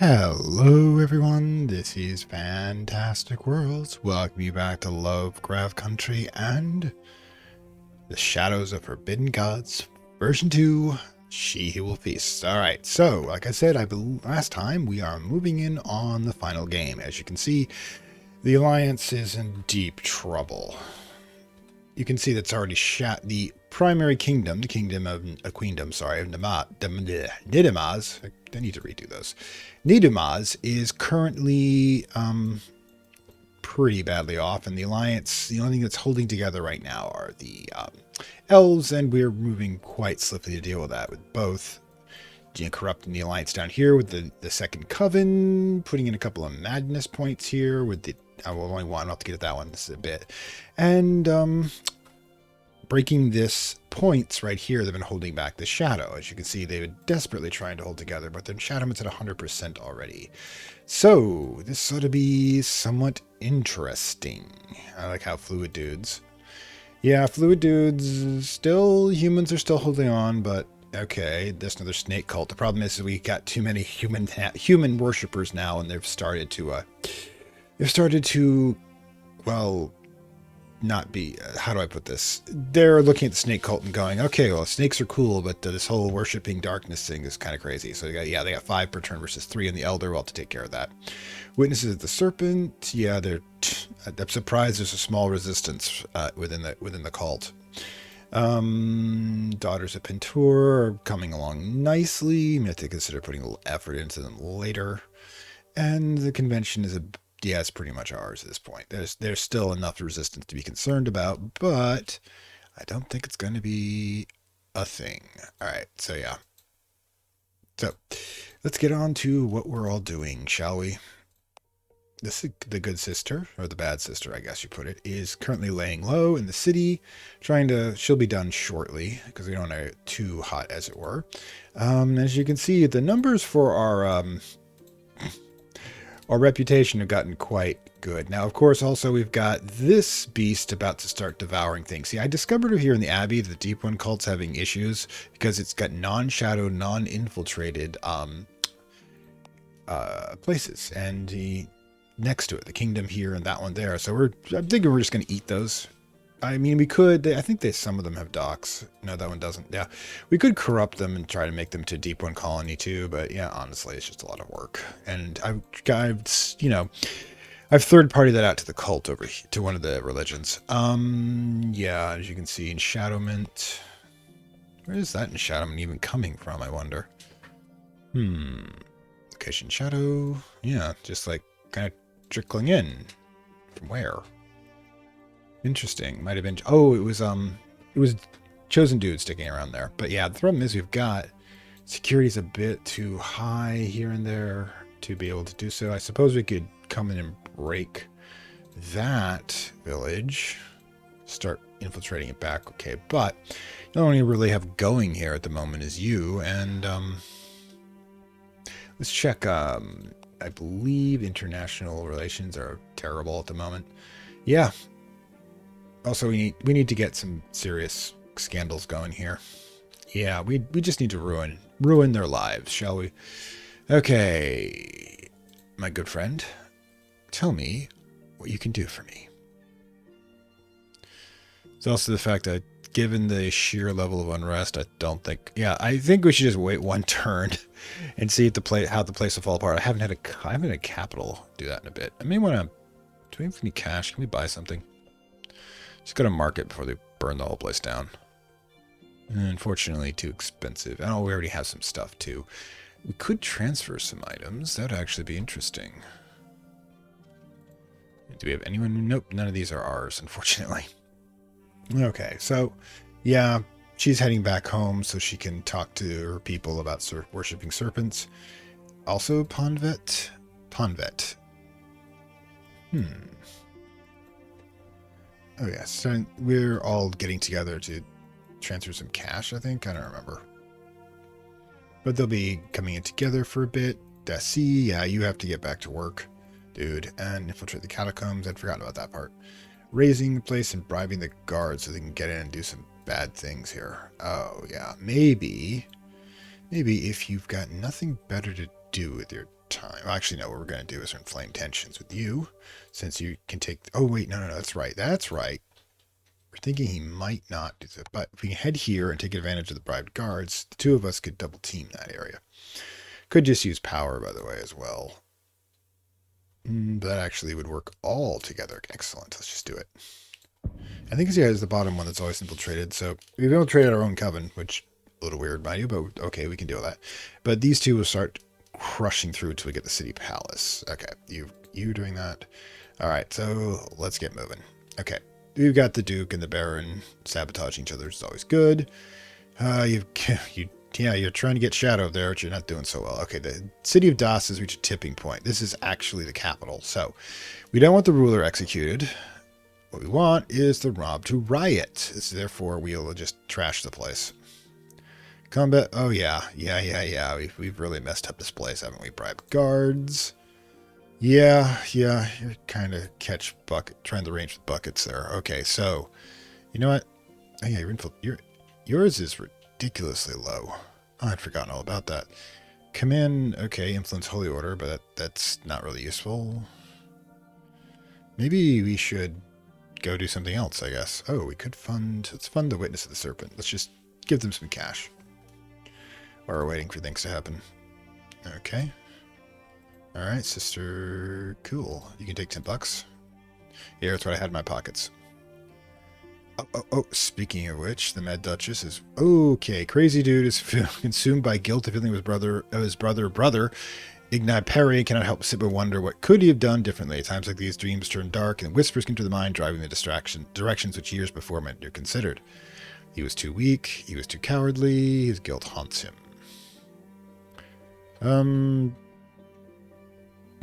Hello everyone, this is Fantastic Worlds. Welcome you back to Lovecraft Country and the Shadows of Forbidden Gods, version 2, She Who Will Feast. Alright, so like I said, last time we are moving in on the final game. As you can see, the Alliance is in deep trouble. You can see that's already the primary kingdom, the kingdom of Queendom, sorry, of Nidamaz. I need to redo those. Nidamaz is currently pretty badly off, and the Alliance, the only thing that's holding together right now are the elves, and we're moving quite swiftly to deal with that, with both corrupting the Alliance down here with the Second Coven, putting in a couple of madness points here with the I will only want not to get at that one this is a bit. And breaking this points right here, they've been holding back the shadow. As you can see, they've been desperately trying to hold together, but their shadowment's at 100% already. So this ought to be somewhat interesting. I like how fluid dudes. Yeah, fluid dudes still, humans are still holding on, but okay, there's another snake cult. The problem is we got too many human worshippers now, and they've started to, well, not be, how do I put this? They're looking at the snake cult and going, okay, well, snakes are cool, but this whole worshipping darkness thing is kind of crazy. So they got 5 per turn versus 3 in the Elder. We'll have to take care of that. Witnesses of the Serpent, yeah, I'm surprised there's a small resistance within the cult. Daughters of Pentur are coming along nicely. I have to consider putting a little effort into them later. And the convention is it's pretty much ours at this point. There's still enough resistance to be concerned about, but I don't think it's going to be a thing. All right, so yeah. So let's get on to what we're all doing, shall we? The good sister, or the bad sister, I guess you put it, is currently laying low in the city, she'll be done shortly, because we don't want it too hot, as it were. As you can see, the numbers for our reputation have gotten quite good. Now, of course, also we've got this beast about to start devouring things. See, I discovered here in the Abbey, the Deep One cult's having issues because it's got non-shadow, non-infiltrated places, and next to it, the kingdom here and that one there. So I'm thinking we're just going to eat those. I mean, we could. I think some of them have docks. No, that one doesn't. Yeah, we could corrupt them and try to make them to Deep One colony too. But yeah, honestly, it's just a lot of work. And I've third-partied that out to the cult over here, to one of the religions. Yeah, as you can see, Enshadowment. Where is that Enshadowment even coming from? I wonder. Location shadow. Yeah, just like kind of trickling in. From where? Interesting. Might have been. Oh, it was chosen dude sticking around there. But yeah, the problem is we've got security's a bit too high here and there to be able to do so. I suppose we could come in and break that village, start infiltrating it back. Okay, but the only really have going here at the moment is you. And let's check. I believe international relations are terrible at the moment. Yeah. Also, we need to get some serious scandals going here. Yeah, we just need to ruin their lives, shall we? Okay, my good friend, tell me what you can do for me. It's also the fact that given the sheer level of unrest, I think we should just wait one turn and see how the place will fall apart. I haven't had a capital do that in a bit. I may want to. Do we have any cash? Can we buy something? Just go to market before they burn the whole place down. Unfortunately, too expensive. Oh, we already have some stuff, too. We could transfer some items. That would actually be interesting. Do we have anyone? Nope, none of these are ours, unfortunately. Okay, so, yeah, she's heading back home so she can talk to her people about worshipping serpents. Also, Ponvet. Oh, yes. So we're all getting together to transfer some cash, I think. I don't remember. But they'll be coming in together for a bit. Dassi, yeah, you have to get back to work, dude. And infiltrate the catacombs. I'd forgotten about that part. Raising the place and bribing the guards so they can get in and do some bad things here. Oh, yeah. Maybe if you've got nothing better to do with your time. Actually, no, what we're going to do is inflame tensions with you, since you can take... Oh, wait, no, that's right. That's right. We're thinking he might not do that, but if we can head here and take advantage of the bribed guards, the two of us could double team that area. Could just use power, by the way, as well. That actually would work all together. Excellent. Let's just do it. I think he has the bottom one that's always infiltrated, so we've infiltrated our own coven, which a little weird, mind you, but okay, we can deal with that. But these two will start crushing through until we get the city palace. Okay, you doing that. All right, so let's get moving. Okay, we've got the Duke and the Baron sabotaging each other, which is always good. You're trying to get Shadow there, but you're not doing so well. Okay, the city of Das has reached a tipping point. This is actually the capital, so we don't want the ruler executed. What we want is the mob to riot. So therefore, we'll just trash the place. Combat. Oh, yeah. We've really messed up this place, haven't we? Bribe guards. Yeah. You're kind of trying to range with buckets there. Okay, so, you know what? Oh, yeah, yours is ridiculously low. Oh, I'd forgotten all about that. Come in. Okay, influence holy order, but that's not really useful. Maybe we should go do something else, I guess. Oh, we could let's fund the Witness of the Serpent. Let's just give them some cash. While we're waiting for things to happen. Okay. Alright, sister. Cool. You can take $10. Yeah, that's what I had in my pockets. Oh, speaking of which, the Mad Duchess is... Okay, crazy dude is consumed by guilt of killing his brother. Ignite Perry cannot help but wonder what could he have done differently. At times like these, dreams turn dark and whispers come to the mind, driving the directions which years before might have considered. He was too weak. He was too cowardly. His guilt haunts him.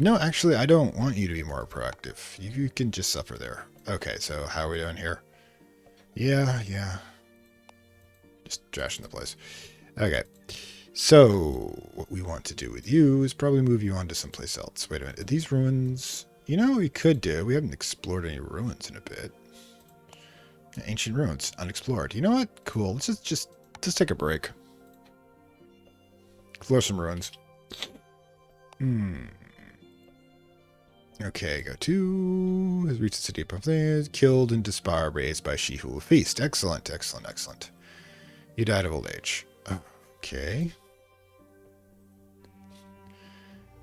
No, actually, I don't want you to be more proactive. You can just suffer there. Okay, so how are we doing here? Yeah. Just trashing the place. Okay. So, what we want to do with you is probably move you on to someplace else. Wait a minute. Are these ruins... You know what we could do? We haven't explored any ruins in a bit. Ancient ruins. Unexplored. You know what? Cool. Let's just take a break. Explore some ruins. Okay, go to... Has reached the city of Pamphlet. Killed in despair, raised by she who will feast. Excellent. You died of old age. Okay.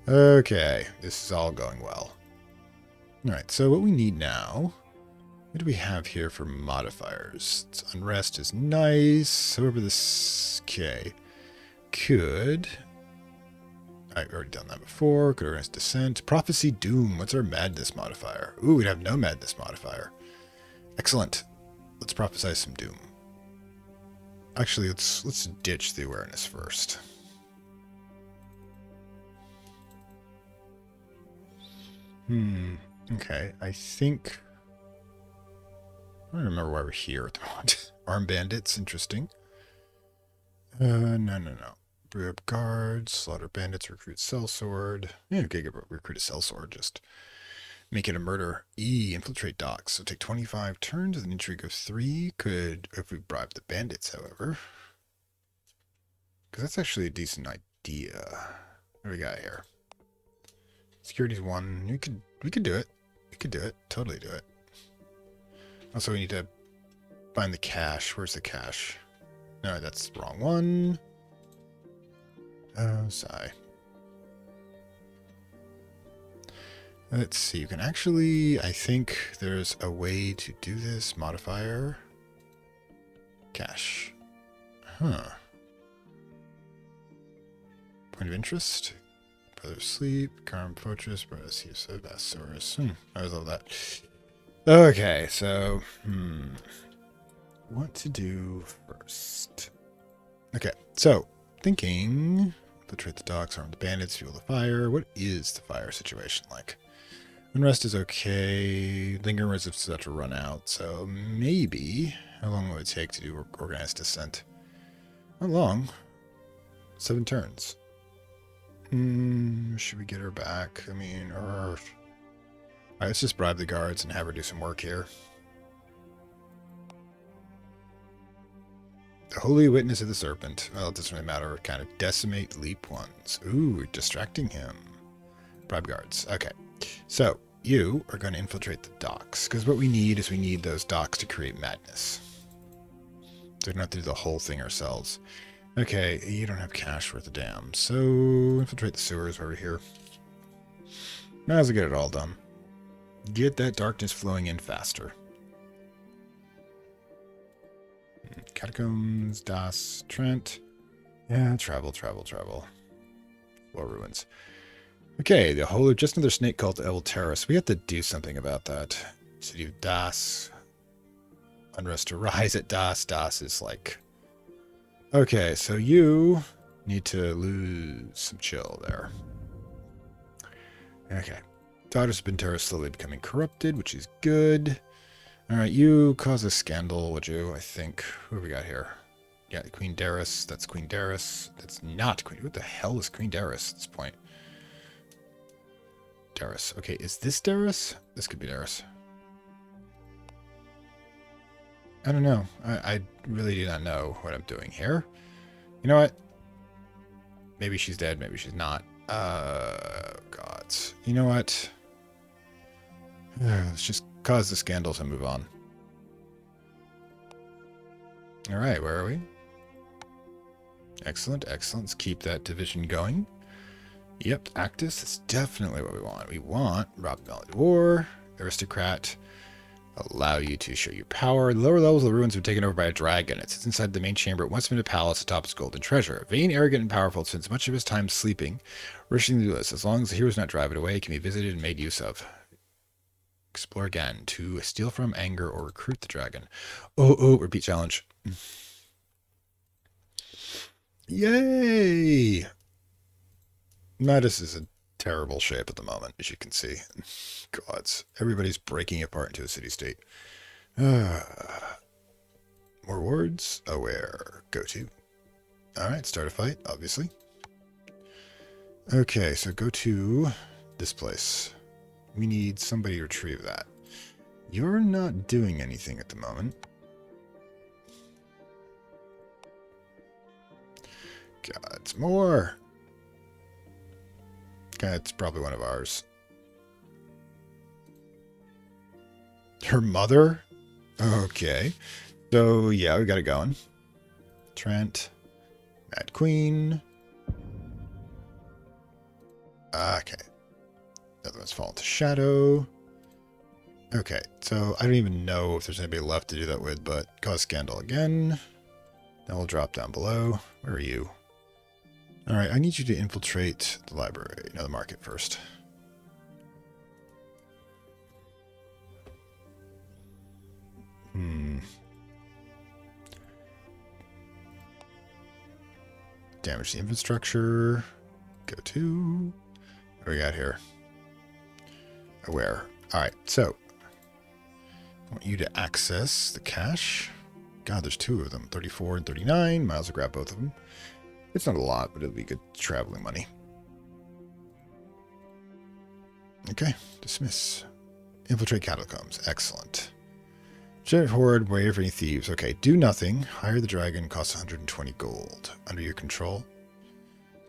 Okay, this is all going well. Alright, so what we need now... What do we have here for modifiers? Unrest is nice. However, this... Okay. Could... I've already done that before. Could organize Descent. Prophecy Doom. What's our madness modifier? Ooh, we'd have no madness modifier. Excellent. Let's prophesy some doom. Actually, let's ditch the awareness first. Okay, I think... I don't remember why we're here at the moment. Armed bandits, interesting. No. Brew up guards, slaughter bandits, recruit sellsword. Yeah, okay, recruit a sellsword, just make it a murder. Infiltrate docks. So take 25 turns with an intrigue of 3. Could, if we bribe the bandits, however. Because that's actually a decent idea. What do we got here? Security's 1. We could do it. We could do it. Totally do it. Also, we need to find the cash. Where's the cash? No, that's the wrong one. Oh, sigh. Let's see. You can actually... I think there's a way to do this. Modifier. Cash. Huh. Point of interest. Brother of Sleep. Karm Fortress. Brother of Basaurus. I always love that. Okay, so... What to do first? Okay, so... Thinking... Infiltrate the docks, arm the bandits, fuel the fire. What is the fire situation like? Unrest is okay. Lingering resistance is about to run out, so maybe... How long will it take to do organized descent? Not long. 7 turns. Should we get her back? I mean, Alright, let's just bribe the guards and have her do some work here. The Holy Witness of the Serpent. Well, it doesn't really matter. Kind of decimate leap ones. Ooh, distracting him. Bribe guards. Okay. So, you are going to infiltrate the docks. Because what we need is we need those docks to create madness. So we don't have to do the whole thing ourselves. Okay, you don't have cash worth a damn. So, infiltrate the sewers over here. Might as well get it all done. Get that darkness flowing in faster. Catacombs, Das, Trent. Yeah, travel. War ruins. Okay, the whole of just another snake cult El Terrace. We have to do something about that. City of Das. Unrest to rise at Das. Das is like... Okay, so you need to lose some chill there. Okay. Daughters of Bintera slowly becoming corrupted, which is good. Alright, you cause a scandal, would you? I think. Who have we got here? Yeah, Queen Darius. That's Queen Darius. That's not Queen... What the hell is Queen Darius at this point? Darius. Okay, is this Darius? This could be Darius. I don't know. I really do not know what I'm doing here. You know what? Maybe she's dead. Maybe she's not. Gods. You know what? Let's just cause the scandals and move on. All right, where are we? Excellent. Let's keep that division going. Yep, Actus is definitely what we want. We want Rob Knowledge War, Aristocrat, allow you to show your power. The lower levels of the ruins have been taken over by a dragon. It sits inside the main chamber. It once been a palace atop its golden treasure. Vain, arrogant, and powerful, it spends much of his time sleeping, rushing to do this. As long as the hero is not drive it away, it can be visited and made use of. Explore again to steal from, anger, or recruit the dragon. Oh, repeat challenge. Yay! Madis is in terrible shape at the moment, as you can see. Gods. Everybody's breaking apart into a city-state. More wards. Aware. Go to. Alright, start a fight, obviously. Okay, so go to this place. We need somebody to retrieve that. You're not doing anything at the moment. Gods, more! Okay, it's probably one of ours. Her mother? Okay. So, yeah, we got it going. Trent. Mad Queen. Okay. The other one's fallen to shadow. Okay, so I don't even know if there's anybody left to do that with, but cause scandal again. Then we'll drop down below. Where are you? Alright, I need you to infiltrate the library. No, the market first. Damage the infrastructure. Go to... What do we got here? Aware. Alright, so... I want you to access the cache. God, there's two of them. 34 and 39. Might as well grab both of them. It's not a lot, but it'll be good traveling money. Okay, dismiss. Infiltrate catacombs. Excellent. Generate horde, wait for any thieves. Okay, do nothing. Hire the dragon, costs 120 gold. Under your control.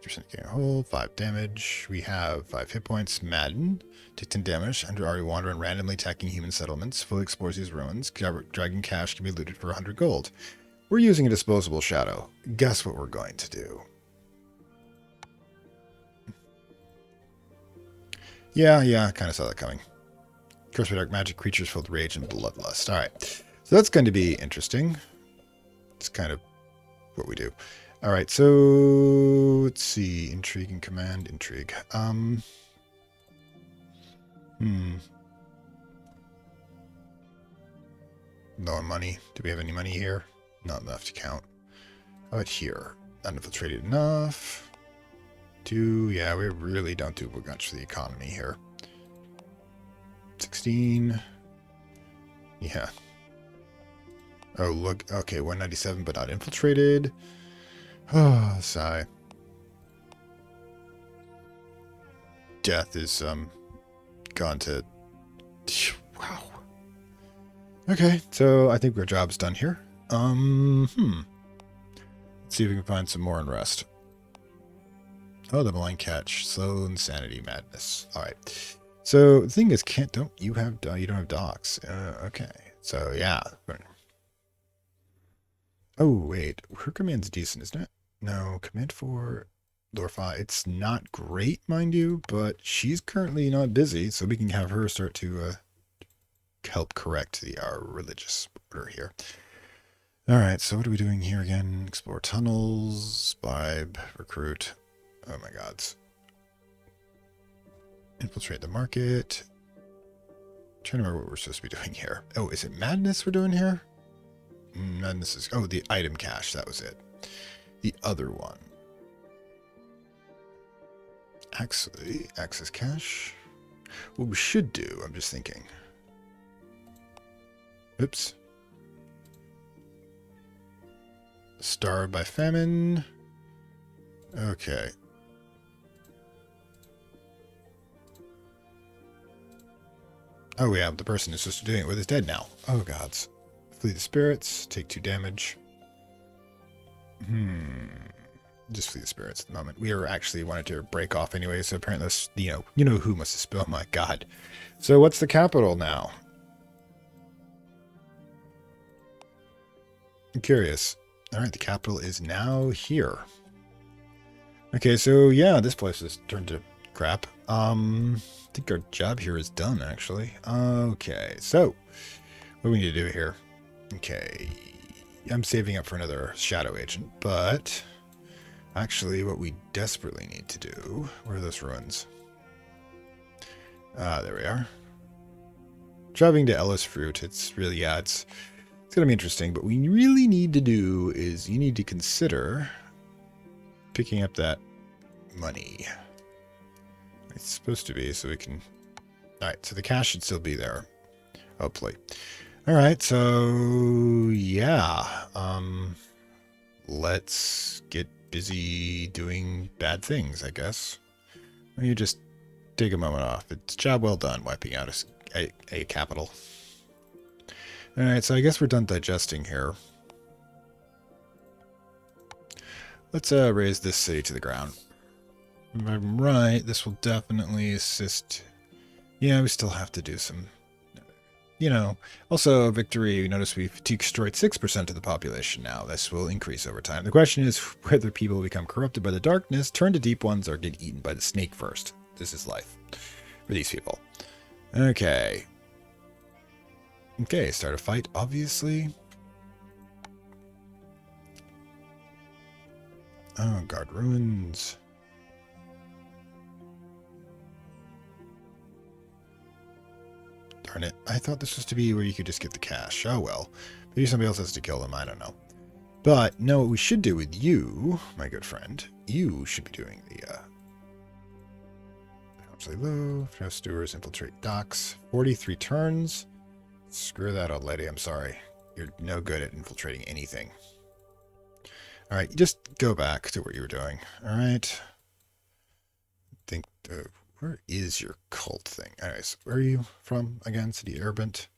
50% gain a hold, 5 damage. We have 5 hit points. Madden. Take 10 damage. Under Ari wander and randomly attacking human settlements. Fully explores these ruins. Dragon cash can be looted for 100 gold. We're using a disposable shadow. Guess what we're going to do? Yeah, kind of saw that coming. Cursed by dark magic, creatures filled with rage and bloodlust. Alright, so that's going to be interesting. It's kind of what we do. Alright, so let's see. Intrigue and command. Intrigue. Low on money. Do we have any money here? Not enough to count. How about here? Not infiltrated enough. Yeah, we really don't do much for the economy here. 16. Yeah. Oh, look. Okay, 197, but not infiltrated. Oh, sigh. Death is, gone to... Wow. Okay, so I think our job's done here. Let's see if we can find some more unrest. Oh, the blind catch. Slow insanity madness. All right. So the thing is, don't you don't have docs? Okay. So yeah. Oh wait, her command's decent, isn't it? No, command for Lorfa. It's not great, mind you, but she's currently not busy, so we can have her start to help correct our religious order here. All right. So what are we doing here again? Explore tunnels, bribe, recruit. Oh my God. Infiltrate the market. I'm trying to remember what we're supposed to be doing here. Oh, is it madness we're doing here? Madness is... Oh, the item cache. That was it. The other one. Actually, access cache. What we should do, I'm just thinking. Oops. Starved by famine. Okay. Oh, yeah, the person who's supposed to be doing it with is dead now. Oh, gods. Flee the spirits, take 2 damage. Just flee the spirits at the moment. We were actually wanted to break off anyway, so apparently this, you know who must have spilled. Oh my God. So what's the capital now? I'm curious. All right, the capital is now here. Okay, so yeah, this place has turned to crap. I think our job here is done, actually. Okay, so what do we need to do here? Okay, I'm saving up for another shadow agent, but actually what we desperately need to do, where are those ruins? There we are. Driving to Ellis Fruit, it's really, yeah, it's going to be interesting, but what we really need to do is you need to consider picking up that money. It's supposed to be, so we can... Alright, so the cash should still be there. Hopefully. Alright, so... Yeah. Let's get busy doing bad things, I guess. You just take a moment off. It's a job well done, wiping out a capital. Alright, so I guess we're done digesting here. Let's raise this city to the ground. If I'm right, this will definitely assist. Yeah, we still have to do some, Also, victory, notice we've destroyed 6% of the population now. This will increase over time. The question is whether people become corrupted by the darkness, turn to deep ones, or get eaten by the snake first. This is life for these people. Okay. Okay, start a fight, obviously. Oh, guard ruins. Darn it. I thought this was to be where you could just get the cash. Oh well. Maybe somebody else has to kill them. I don't know. But no, what we should do with you, my good friend, you should be doing the low, no stewards, infiltrate docks. 43 turns. Screw that old lady, I'm sorry. You're no good at infiltrating anything. Alright, just go back to what you were doing. Alright. Think where is your cult thing? Anyways, where are you from again? City Erbent.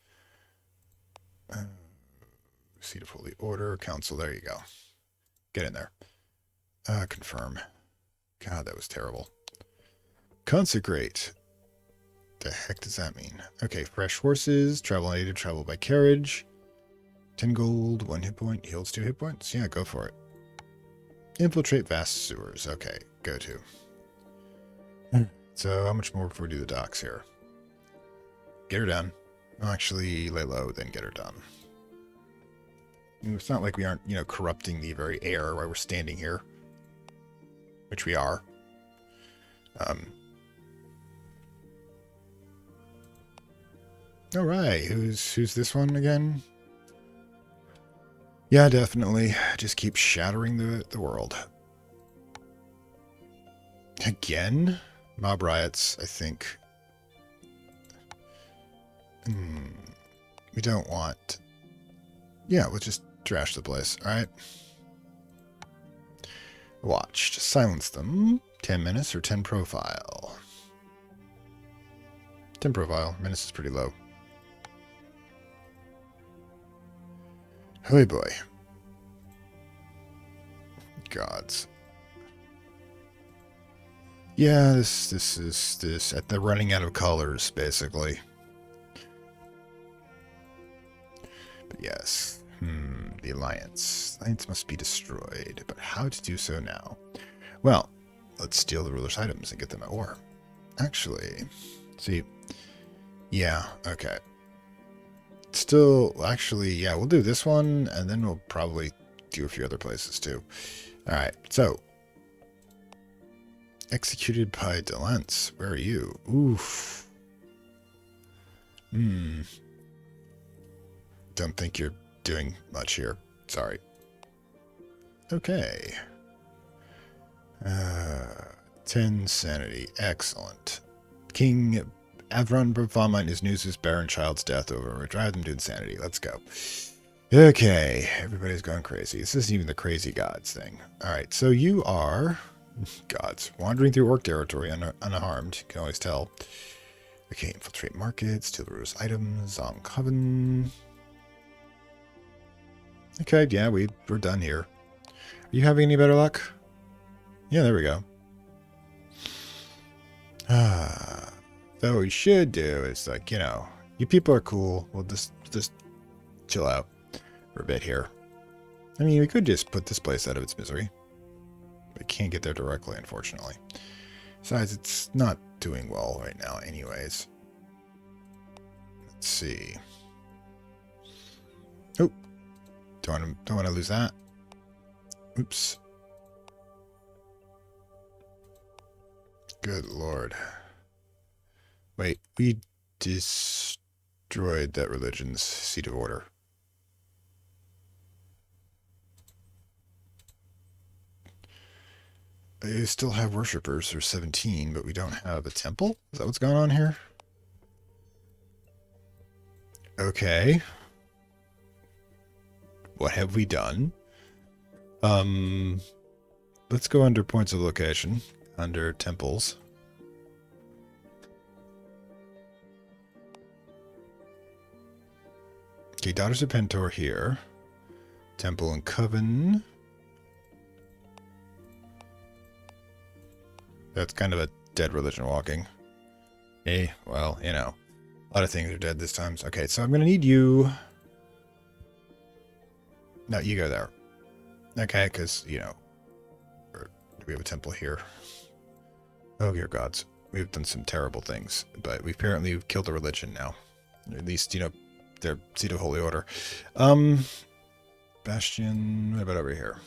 Seat of Holy Order. Council. There you go. Get in there. Confirm. God, that was terrible. Consecrate. The heck does that mean? Okay, fresh horses. Travel native. Travel by carriage. 10 gold. 1 hit point. Heals 2 hit points. Yeah, go for it. Infiltrate vast sewers. Okay, go to. So how much more before we do the docks here? Get her done. Actually, lay low, then get her done. It's not like we aren't, corrupting the very air while we're standing here. Which we are. Alright, who's this one again? Yeah, definitely. Just keep shattering the world. Again? Mob riots, I think. We don't want... Yeah, we'll just trash the place, alright? Watch. Just silence them. 10 minutes or 10 profile. 10 profile. Menace is pretty low. Hey boy. Gods. Yeah, this is this at the running out of colors, basically. But yes. The Alliance. Alliance must be destroyed, but how to do so now? Well, let's steal the ruler's items and get them at war. Actually, see, yeah, okay. Still, actually, yeah, we'll do this one, and then we'll probably do a few other places too. All right, so executed by Delence. Where are you? Oof. Don't think you're doing much here. Sorry. Okay. 10 sanity. Excellent. King Avron performed his news his barren child's death over. Drive them to insanity. Let's go. Okay. Everybody's going crazy. This isn't even the crazy gods thing. Alright, so you are gods. Wandering through orc territory unharmed. You can always tell. Okay, infiltrate markets, steal the ruler's items, on coven. Okay, yeah, we're done here. Are you having any better luck? Yeah, there we go. So what we should do is, like, you know, you people are cool. We'll just chill out for a bit here. I mean, we could just put this place out of its misery. We can't get there directly, unfortunately. Besides, it's not doing well right now anyways. Let's see. Oh, don't want to lose that. Oops. Good lord. Wait, we destroyed that religion's seat of order. They still have worshippers. There's 17, but we don't have a temple? Is that what's going on here? Okay. What have we done? Let's go under points of location. Under temples. Okay, Daughters of Pentor here. Temple and Coven. That's kind of a dead religion walking. Hey, well, you know. A lot of things are dead this time. Okay, so I'm going to need you. No, you go there. Okay, because, you know, we have a temple here. Oh, dear gods. We've done some terrible things, but we apparently killed a religion now. Or at least, you know, their seat of holy order. Bastion, what about over here?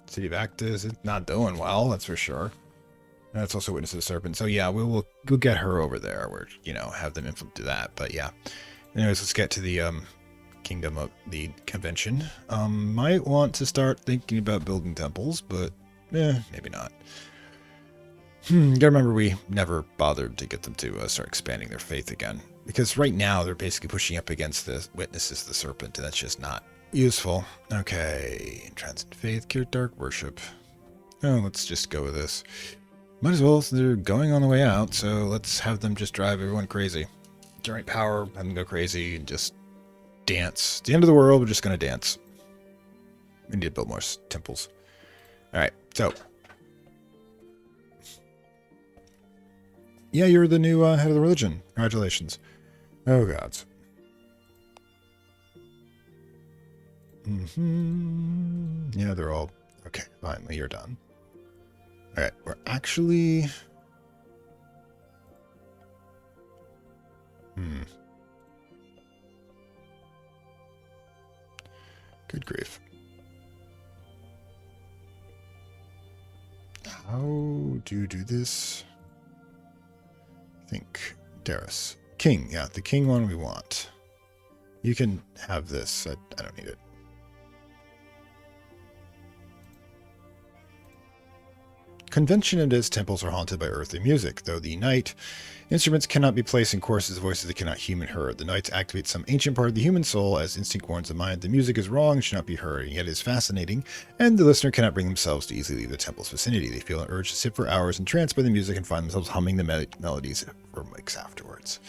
City of Actus, it's not doing well, that's for sure. That's also Witness of the Serpent. So yeah, we'll get her over there. Where, you know, have them do that. But yeah. Anyways, let's get to the Kingdom of the Convention. Might want to start thinking about building temples, but maybe not. Gotta remember we never bothered to get them to start expanding their faith again. Because right now they're basically pushing up against the Witnesses of the Serpent, and that's just not useful. Okay, Intransigent Faith, Cure Dark Worship. Oh, let's just go with this. Might as well, so they're going on the way out, so let's have them just drive everyone crazy. Generate power, have them go crazy, and just dance. It's the end of the world, we're just going to dance. We need to build more temples. Alright, so. Yeah, you're the new head of the religion. Congratulations. Oh, gods. Yeah, they're all... Okay, finally, you're done. Alright, we're actually... Good grief. How do you do this? I think Darius. King, yeah, the king one we want. You can have this. I don't need it. Convention and its temples are haunted by earthly music, though the night instruments cannot be placed in choruses of voices that cannot human heard. The nights activate some ancient part of the human soul, as instinct warns the mind the music is wrong and should not be heard, and yet it is fascinating, and the listener cannot bring themselves to easily leave the temple's vicinity. They feel an urge to sit for hours entranced by the music and find themselves humming the melodies for weeks afterwards.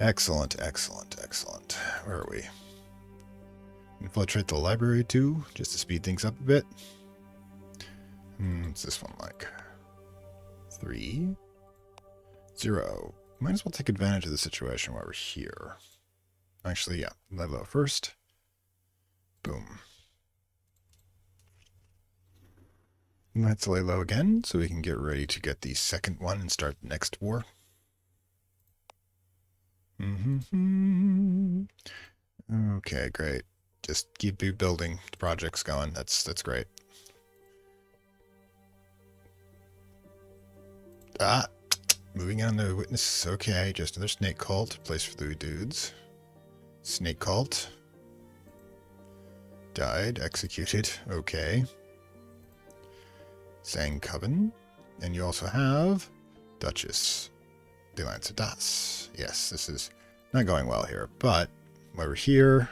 Excellent, excellent, excellent. Where are we? Infiltrate the library too, just to speed things up a bit. What's this one like? 3, 0. Might as well take advantage of the situation while we're here. Actually, yeah, lay low first. Boom. Let's lay low again so we can get ready to get the second one and start the next war. Okay, great. Just keep building projects going. That's great. Ah, moving on to witness. Okay, just another snake cult. Place for the dudes. Snake cult. Died, executed. Okay. Sang Coven. And you also have Duchess. The Alliance of Das. Yes, this is not going well here, but while we're here,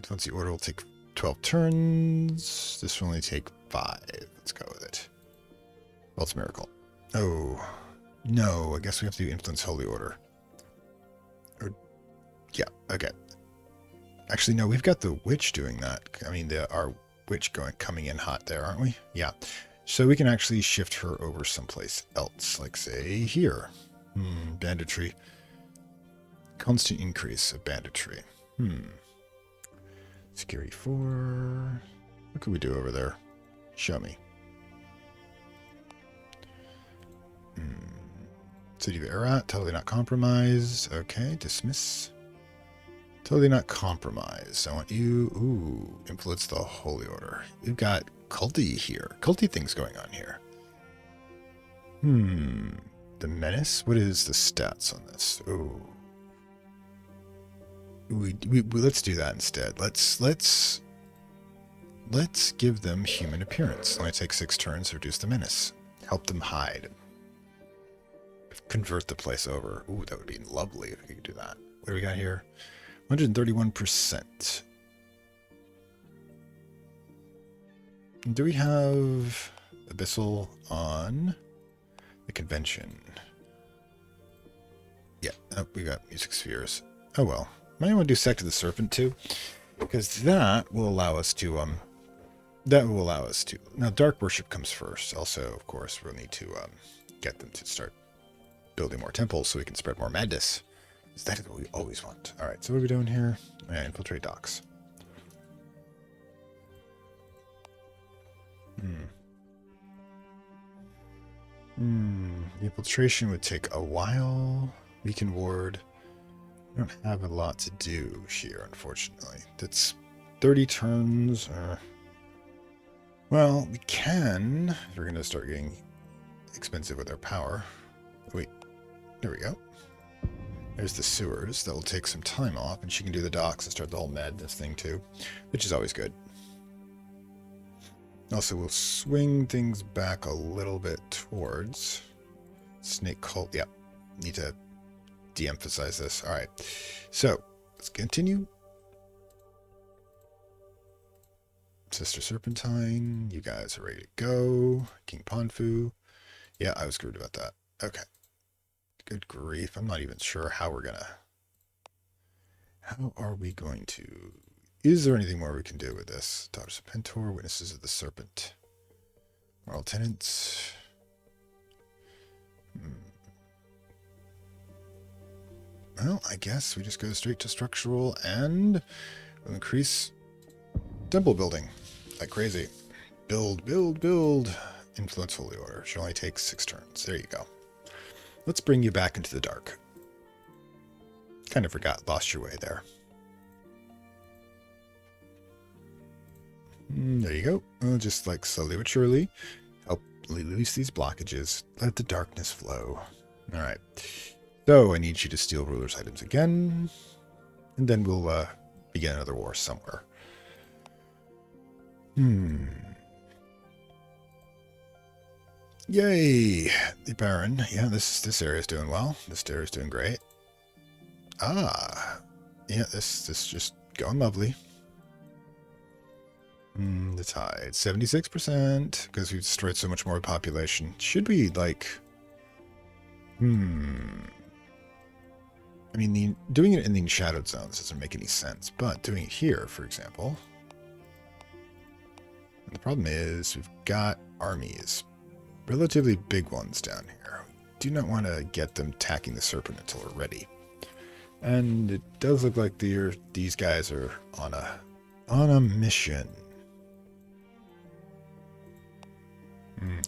once the order will take 12 turns. This will only take 5. Let's go with it. Well, it's a miracle. Oh, no, I guess we have to do Influence Holy Order. Or, yeah, okay. Actually, no, we've got the witch doing that. I mean, our witch coming in hot there, aren't we? Yeah. So we can actually shift her over someplace else, like, say, here. Banditry. Constant increase of banditry. Scary 4. What could we do over there? Show me. City of Erat, totally not compromised. Okay, dismiss. Totally not compromised. I want you... Ooh, influence the Holy Order. We've got culty here. Culty things going on here. The Menace? What is the stats on this? Ooh. Let's do that instead. Let's give them human appearance. Only take 6 turns to reduce the Menace. Help them hide. Convert the place over. Ooh, that would be lovely if we could do that. What do we got here? 131%. Do we have Abyssal on the convention? Yeah, oh, we got Music Spheres. Oh well. Might want to do Sect of the Serpent too, because that will allow us to now Dark Worship comes first. Also, of course, we'll need to get them to start building more temples so we can spread more madness. That is what we always want. All right, so what are we doing here? Yeah, infiltrate docks. The infiltration would take a while. Weaken ward. We don't have a lot to do here, unfortunately. That's 30 turns. Well, we can. We're going to start getting expensive with our power. Wait, there we go. There's the sewers. That will take some time off, and she can do the docks and start the whole madness thing too, which is always good. Also, we'll swing things back a little bit towards Snake Cult. Yep, need to de-emphasize this. All right, so let's continue. Sister Serpentine, you guys are ready to go. King Ponfu. Yeah, I was screwed about that. Okay. Good grief. I'm not even sure how we're gonna... How are we going to... Is there anything more we can do with this? Daughters of Pentor, Witnesses of the Serpent. Moral Tenants. Well, I guess we just go straight to structural and we'll increase temple building like crazy. Build, build, build. Influence Holy Order. Should only take 6 turns. There you go. Let's bring you back into the dark. Kind of lost your way there. There you go. We'll just like slowly but surely help release these blockages. Let the darkness flow. All right. So I need you to steal ruler's items again. And then we'll begin another war somewhere. Yay! The Baron. Yeah, this area is doing well. This area is doing great. Ah. Yeah, this just going lovely. The tide. 76%. Because we've destroyed so much more population. Should we, like... I mean, doing it in the shadowed zones doesn't make any sense. But doing it here, for example... The problem is we've got armies relatively big ones down here. We do not want to get them attacking the serpent until we're ready. And it does look like these guys are on a mission.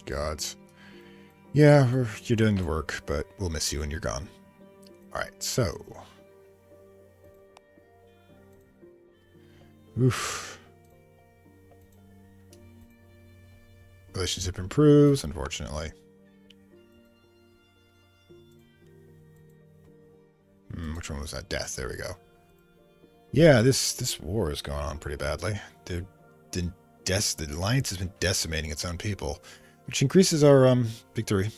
Gods. Yeah, you're doing the work, but we'll miss you when you're gone. Alright, so. Oof. Relationship improves, unfortunately. Which one was that? Death. There we go. Yeah, this war is going on pretty badly. The alliance has been decimating its own people, which increases our victory.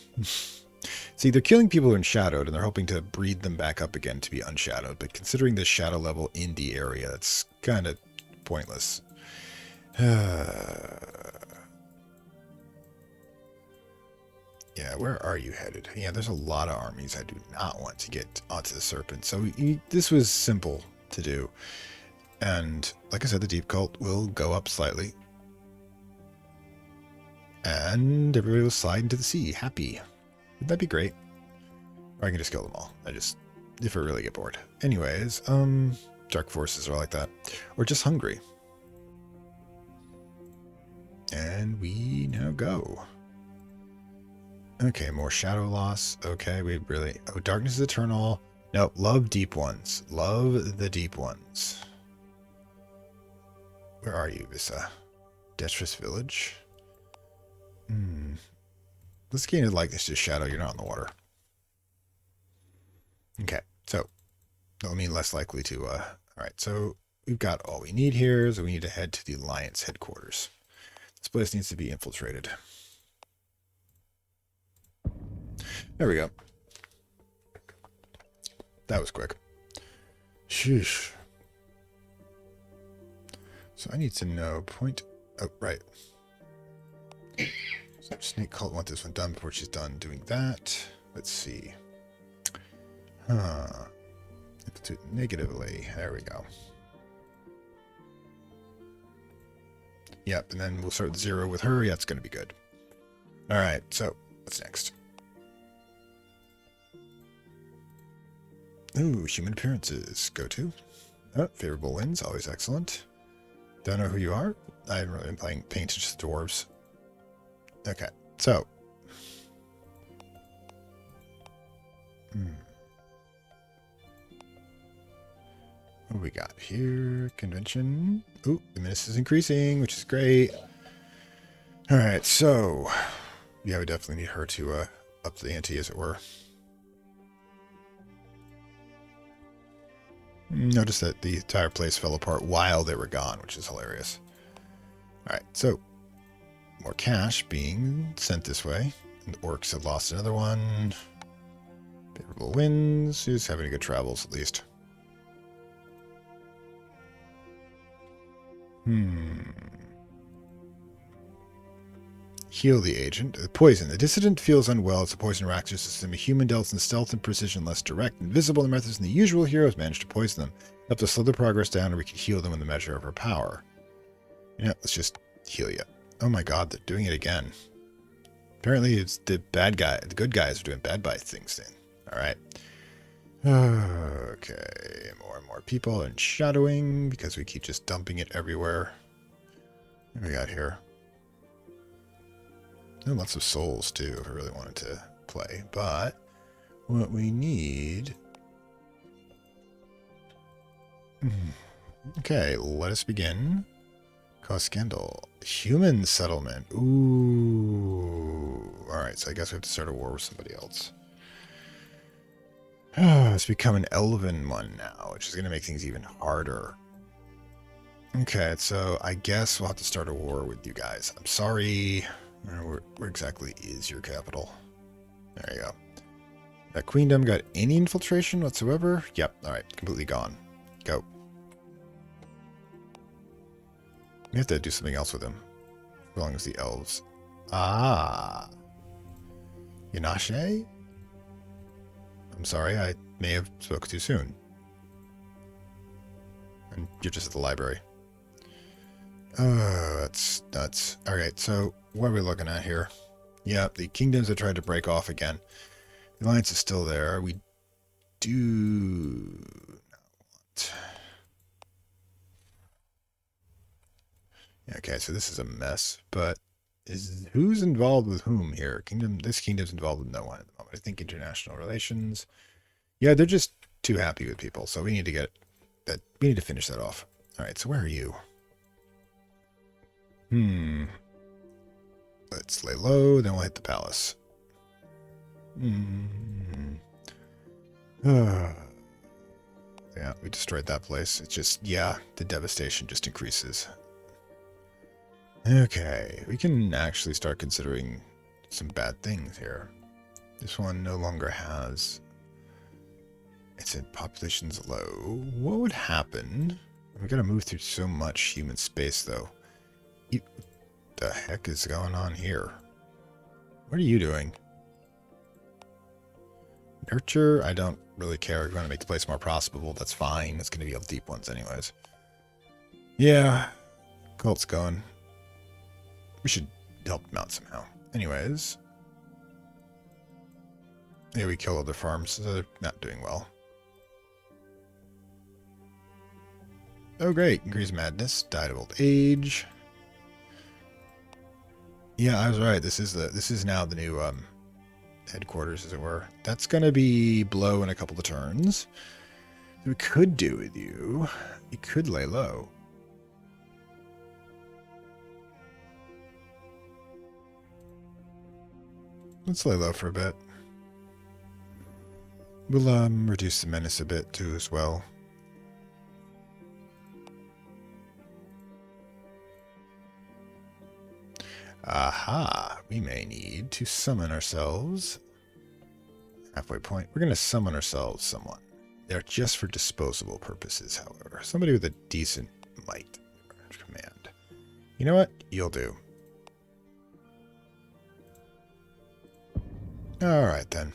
See, they're killing people who are enshadowed, and they're hoping to breed them back up again to be unshadowed. But considering the shadow level in the area, it's kind of pointless. Yeah, where are you headed? Yeah, there's a lot of armies I do not want to get onto the Serpent. So this was simple to do. And like I said, the Deep Cult will go up slightly. And everybody will slide into the sea. Happy. Wouldn't that be great? Or I can just kill them all. If I really get bored. Anyways, dark forces are like that. Or just hungry. And we now go. Okay, more shadow loss. Okay, we really... Oh, darkness is eternal. No, love deep ones. Love the deep ones. Where are you, Vissa? Detrus Village? Let's gain a likeness to shadow. You're not in the water. Okay, so that'll mean less likely to... Alright, so we've got all we need here, so we need to head to the Alliance headquarters. This place needs to be infiltrated. There we go. That was quick. Sheesh. So I need to know point... Oh, right. So Snake Cult want this one done before she's done doing that. Let's see. Infiltrate negatively. There we go. Yep, and then we'll start with 0 with her. Yeah, it's going to be good. Alright, so what's next? Ooh, human appearances. Go to. Oh, favorable wins. Always excellent. Don't know who you are. I haven't really been paying attention to dwarves. Okay, so. What do we got here? Convention. Ooh, the menace is increasing, which is great. Alright, so. Yeah, we definitely need her to up the ante, as it were. Notice that the entire place fell apart while they were gone, which is hilarious. Alright, so more cash being sent this way. And the orcs have lost another one. Favorable winds. Who's having good travels, at least. Heal the agent. Poison. The dissident feels unwell. It's a poison reacts their system. A human deals in stealth and precision, less direct and visible in methods than the usual heroes manage to poison them. Help to slow the progress down, or we can heal them in the measure of our power. Yeah, let's just heal you. Oh my god, they're doing it again. Apparently it's the bad guy. The good guys are doing bad things then. Alright. Okay, more and more people and shadowing because we keep just dumping it everywhere. What do we got here? And lots of souls too, if I really wanted to play. But what we need... Okay, let us begin. Cause scandal. Human settlement. Ooh. Alright, so I guess we have to start a war with somebody else. It's become an elven one now, which is going to make things even harder. Okay, so I guess we'll have to start a war with you guys. I'm sorry. Where exactly is your capital? There you go. That queendom got any infiltration whatsoever? Yep, alright, completely gone. Go. We have to do something else with them. As long as the elves. Ah. Yanashe? I'm sorry, I may have spoken too soon. And you're just at the library. Oh, that's nuts. Alright, so what are we looking at here? Yeah, the kingdoms have tried to break off again. The alliance is still there. We do not. Okay, so this is a mess, but who's involved with whom here? This kingdom's involved with no one at the moment. I think international relations. Yeah, they're just too happy with people, so we need to get that. We need to finish that off. All right, so where are you? Let's lay low, then we'll hit the palace. Yeah, we destroyed that place. It's just, yeah, the devastation just increases. Okay, we can actually start considering some bad things here. This one no longer has... It's in population's low. What would happen? We're going to move through so much human space, though. What the heck is going on here? What are you doing? Nurture? I don't really care. We want to make the place more prosperable. That's fine. It's going to be all the deep ones anyways. Yeah. Cult's going. We should help them out somehow. Anyways. Yeah, we kill other farms, so they're not doing well. Oh great, increased madness, died of old age. Yeah, I was right. This is now the new headquarters, as it were. That's gonna be blow in a couple of turns. We could do with you. You could lay low. Let's lay low for a bit. We'll reduce the menace a bit too as well. Aha, we may need to summon ourselves. Halfway point. We're going to summon ourselves someone. They're just for disposable purposes, however. Somebody with a decent might command. You know what? You'll do. Alright then.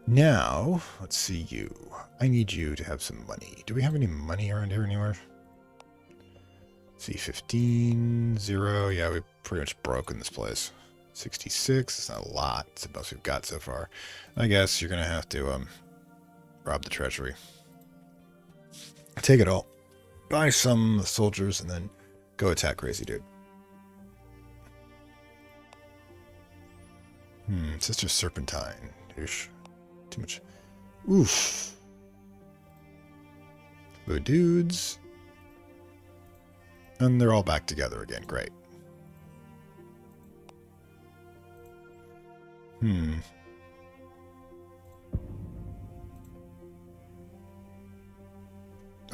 Now, let's see you. I need you to have some money. Do we have any money around here anywhere? See, 15, 0. Yeah, we've pretty much broken this place. 66. It's not a lot. It's the most we've got so far. I guess you're going to have to rob the treasury. Take it all. Buy some soldiers and then go attack Crazy Dude. Sister Serpentine. Oosh. Too much. Oof. Blue dudes. And they're all back together again. Great.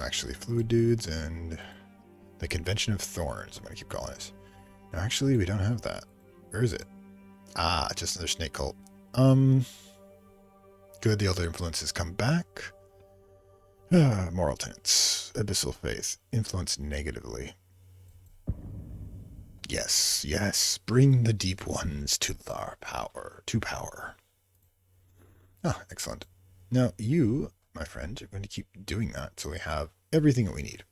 Actually, fluid dudes and the Convention of Thorns. I'm going to keep calling this. No, actually, we don't have that. Where is it? Ah, just another snake cult. Good, the other influences come back. Moral tenets. Abyssal faith. Influence negatively. Yes, yes. Bring the deep ones to our power. To power. Ah, excellent. Now, you, my friend, are going to keep doing that so we have everything that we need.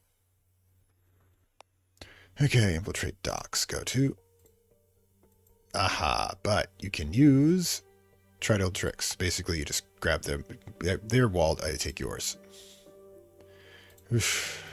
Okay, infiltrate docks. Go to. Aha, but you can use try old tricks. Basically, you just grab them. They're walled. I take yours. Oof.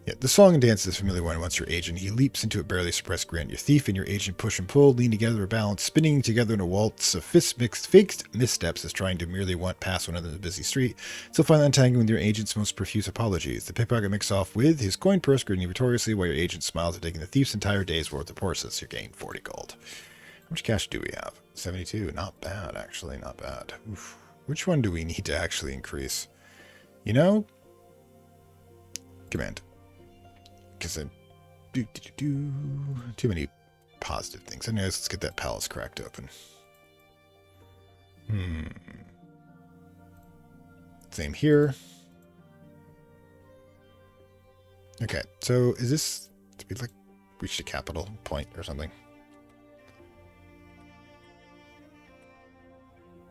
Yeah, the song and dance is a familiar one. Once your agent, he leaps into a barely suppressed grin. Your thief and your agent push and pull, lean together or balance, spinning together in a waltz of faked missteps as trying to merely pass one another in a busy street. So finally untangling with your agent's most profuse apologies. The pickpocket makes off with his coin purse, grinning victoriously while your agent smiles at taking the thief's entire day's worth of horses. You gain 40 gold. How much cash do we have? 72. Not bad, actually. Not bad. Oof. Which one do we need to actually increase? You know? Command. Because I too many positive things. Anyways, let's get that palace cracked open. Same here. Okay, so is this to be like reached a capital point or something?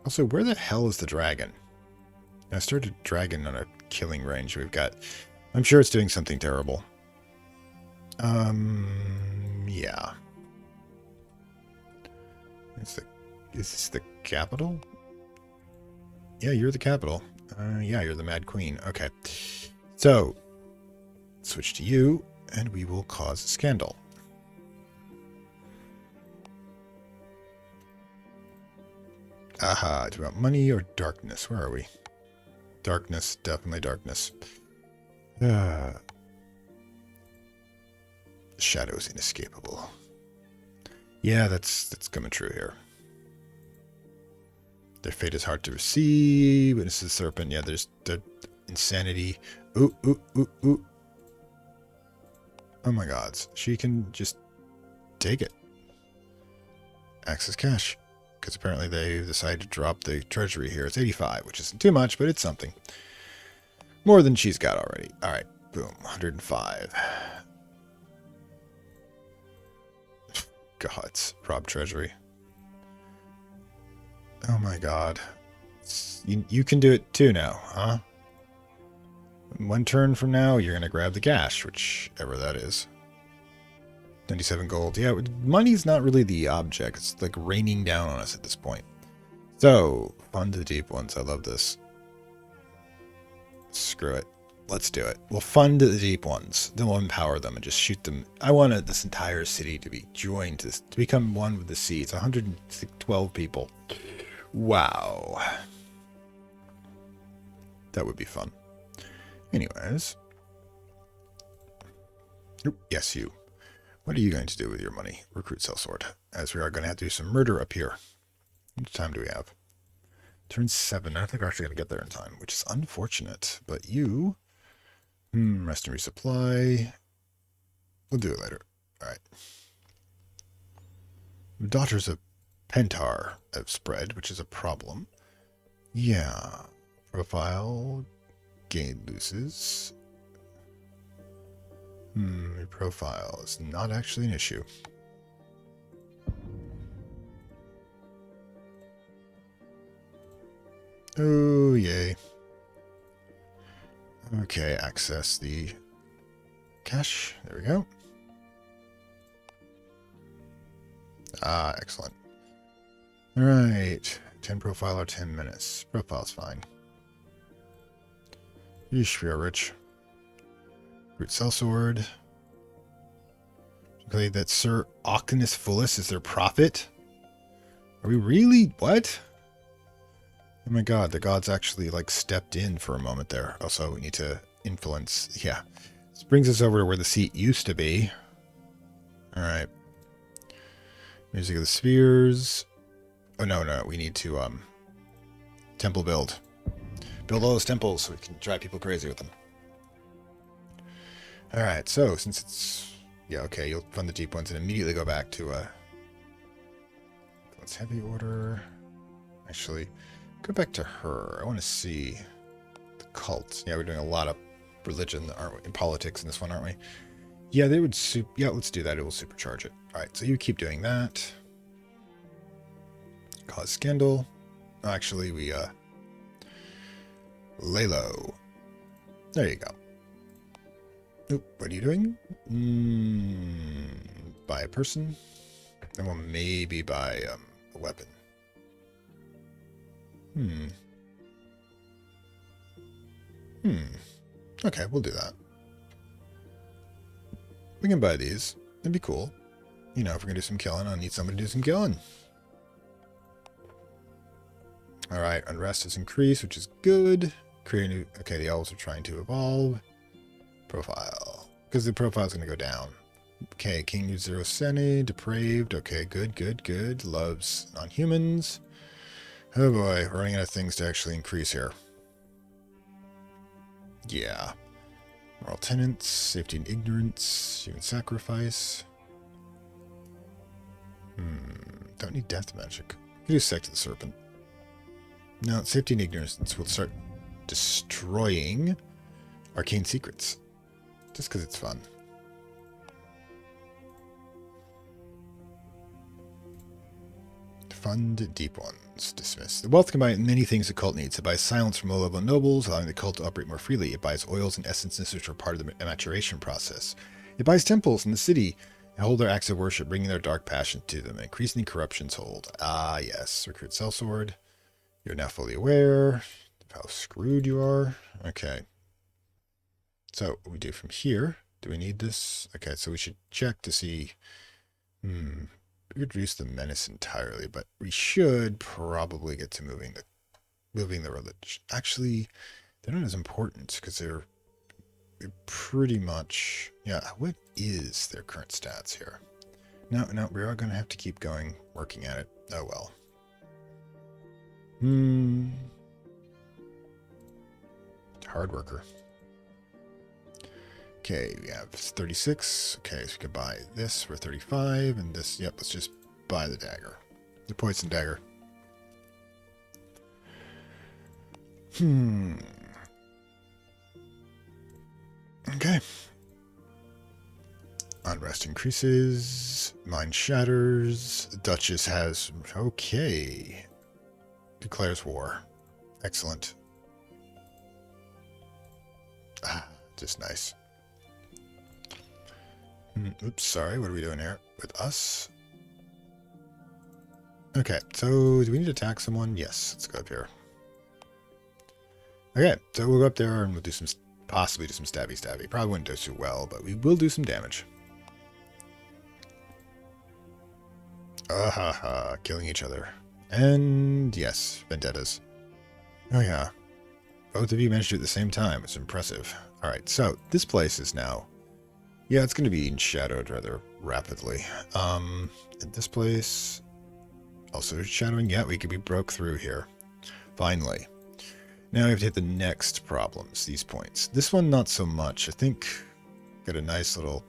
Also, where the hell is the dragon? I started dragon on a killing range we've got. I'm sure it's doing something terrible. Yeah. Is this the capital? Yeah, you're the capital. Yeah, you're the Mad Queen. Okay. So, switch to you, and we will cause a scandal. Aha, it's about money or darkness. Where are we? Darkness, definitely darkness. Shadows inescapable. Yeah, that's coming true here. Their fate is hard to receive. Witness the serpent. Yeah, there's the insanity. Ooh, ooh, ooh, ooh. Oh my god. She can just take it. Access cash. Because apparently they decided to drop the treasury here. It's 85, which isn't too much, but it's something. More than she's got already. Alright, boom. 105. Gods. Rob treasury. Oh my god. You can do it too now, huh? One turn from now, you're going to grab the cash, whichever that is. 97 gold. Yeah, money's not really the object. It's like raining down on us at this point. So, fund the deep ones. I love this. Screw it. Let's do it. We'll fund the deep ones. Then we'll empower them and just shoot them. I want this entire city to be joined, to become one with the sea. It's 112 people. Wow. That would be fun. Anyways. Oop, yes, you. What are you going to do with your money? Recruit sellsword. As we are going to have to do some murder up here. How much time do we have? Turn 7. I don't think we're actually going to get there in time, which is unfortunate. But you... rest and resupply. We'll do it later. Alright. The Daughters of Pentar have spread, which is a problem. Yeah. Profile. Gain loses. Your profile is not actually an issue. Oh, yay. Okay, access the cache. There we go. Ah, excellent. Alright. 10 profile or 10 minutes. Profile's fine. Yeesh, we are rich. Root sellsword. Okay, that Sir Octinus Fullus is their prophet? Are we really? What? Oh my god, the gods actually, like, stepped in for a moment there. Also, we need to influence. Yeah. This brings us over to where the seat used to be. Alright. Music of the Spheres. Oh, no. We need to, temple build. Build all those temples so we can drive people crazy with them. Alright, so, since it's... Yeah, okay, you'll fund the deep ones and immediately go back to, let's heavy order. Actually... Go back to her. I want to see the cults. Yeah, we're doing a lot of religion, aren't we? In politics in this one, aren't we? Yeah, they would yeah, let's do that. It will supercharge it. Alright, so you keep doing that. Cause scandal. Oh, actually, we, lay low. There you go. Oop, what are you doing? Buy a person. Then we'll maybe buy, a weapon. Okay, we'll do that. We can buy these. That'd be cool. You know, if we're gonna do some killing, I'll need somebody to do some killing. Alright, unrest has increased, which is good. Create a new... Okay, the elves are trying to evolve. Profile. Because the profile's gonna go down. Okay, King needs 0 Sene. Depraved. Okay, good. Loves non-humans. Oh boy, we're running out of things to actually increase here. Yeah. Moral tenets, safety and ignorance, human sacrifice. Don't need death magic. We can do Sect of the Serpent. No, safety and ignorance will start destroying arcane secrets. Just because it's fun. Fund deep ones. Dismiss. The wealth can buy many things the cult needs. It buys silence from low-level nobles, allowing the cult to operate more freely. It buys oils and essences, which are part of the maturation process. It buys temples in the city Hold their acts of worship, bringing their dark passion to them, increasing the corruption's hold. Ah, yes. Recruit sellsword. You're now fully aware of how screwed you are. Okay. So, what we do from here, do we need this? Okay, so we should check to see. We reduce the menace entirely, but we should probably get to moving the religion. Actually, they're not as important because they're pretty much, yeah. What is their current stats here? No, we are going to have to keep going, working at it. Oh well. Hard worker. Okay, we have 36. Okay, so we could buy this for 35, and this, yep, let's just buy the dagger. The poison dagger. Okay. Unrest increases. Mind shatters. The Duchess has... Okay. Declares war. Excellent. Ah, just nice. Oops, sorry. What are we doing here? With us? Okay, so do we need to attack someone? Yes, let's go up here. Okay, so we'll go up there and we'll do some... Possibly do some stabby. Probably wouldn't do too well, but we will do some damage. Killing each other. And yes, vendettas. Oh yeah. Both of you managed to do it at the same time. It's impressive. Alright, so this place is now... Yeah, it's going to be shadowed rather rapidly. And this place... Also shadowing. Yeah, we could be broke through here. Finally. Now we have to hit the next problems, these points. This one, not so much. I think got a nice little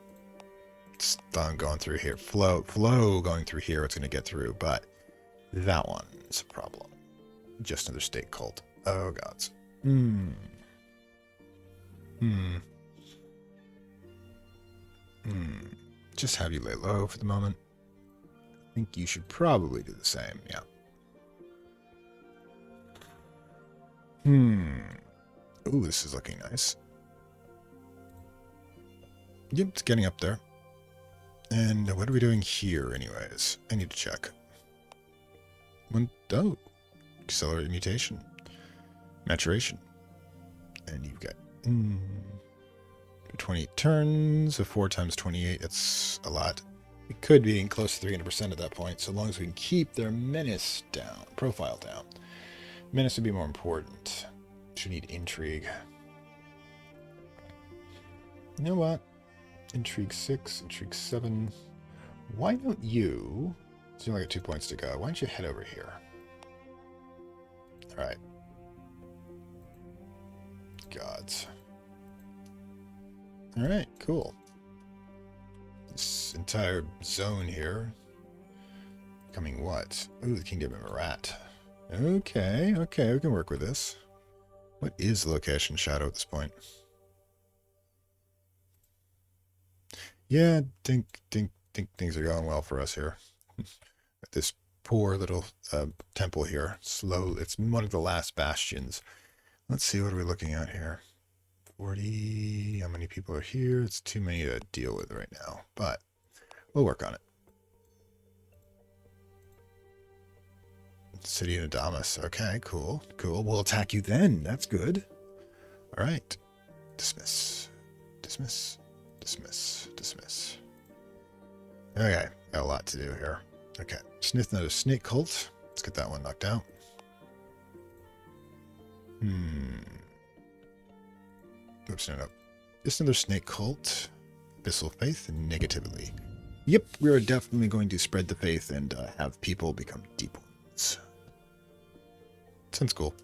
thumb going through here. Flow going through here, it's going to get through, but that one's a problem. Just another state cult. Oh, gods. Just have you lay low for the moment. I think you should probably do the same, yeah. Ooh, this is looking nice. Yep, it's getting up there. And what are we doing here, anyways? I need to check. Oh, accelerated mutation. Maturation. And you've got 28 turns, so 4 times 28, that's a lot. We could be in close to 300% at that point, so long as we can keep their menace down, profile down. Menace would be more important. Should need intrigue. You know what? Intrigue 6, intrigue 7. Why don't you... So you only got 2 points to go. Why don't you head over here? Alright. Gods. Alright, cool. This entire zone here. Becoming what? Ooh, the Kingdom of Marat. Okay, we can work with this. What is location shadow at this point? Yeah, think things are going well for us here. This poor little temple here. Slow. It's one of the last bastions. Let's see, what are we looking at here? 40. How many people are here? It's too many to deal with right now, but we'll work on it. City of Adamus. Okay, cool. We'll attack you then. That's good. All right. Dismiss. Okay, got a lot to do here. Okay. Sniff another snake cult. Let's get that one knocked out. Oops, no. Just another snake cult. Abyssal faith negatively. Yep, we are definitely going to spread the faith and have people become deep ones. Sounds cool.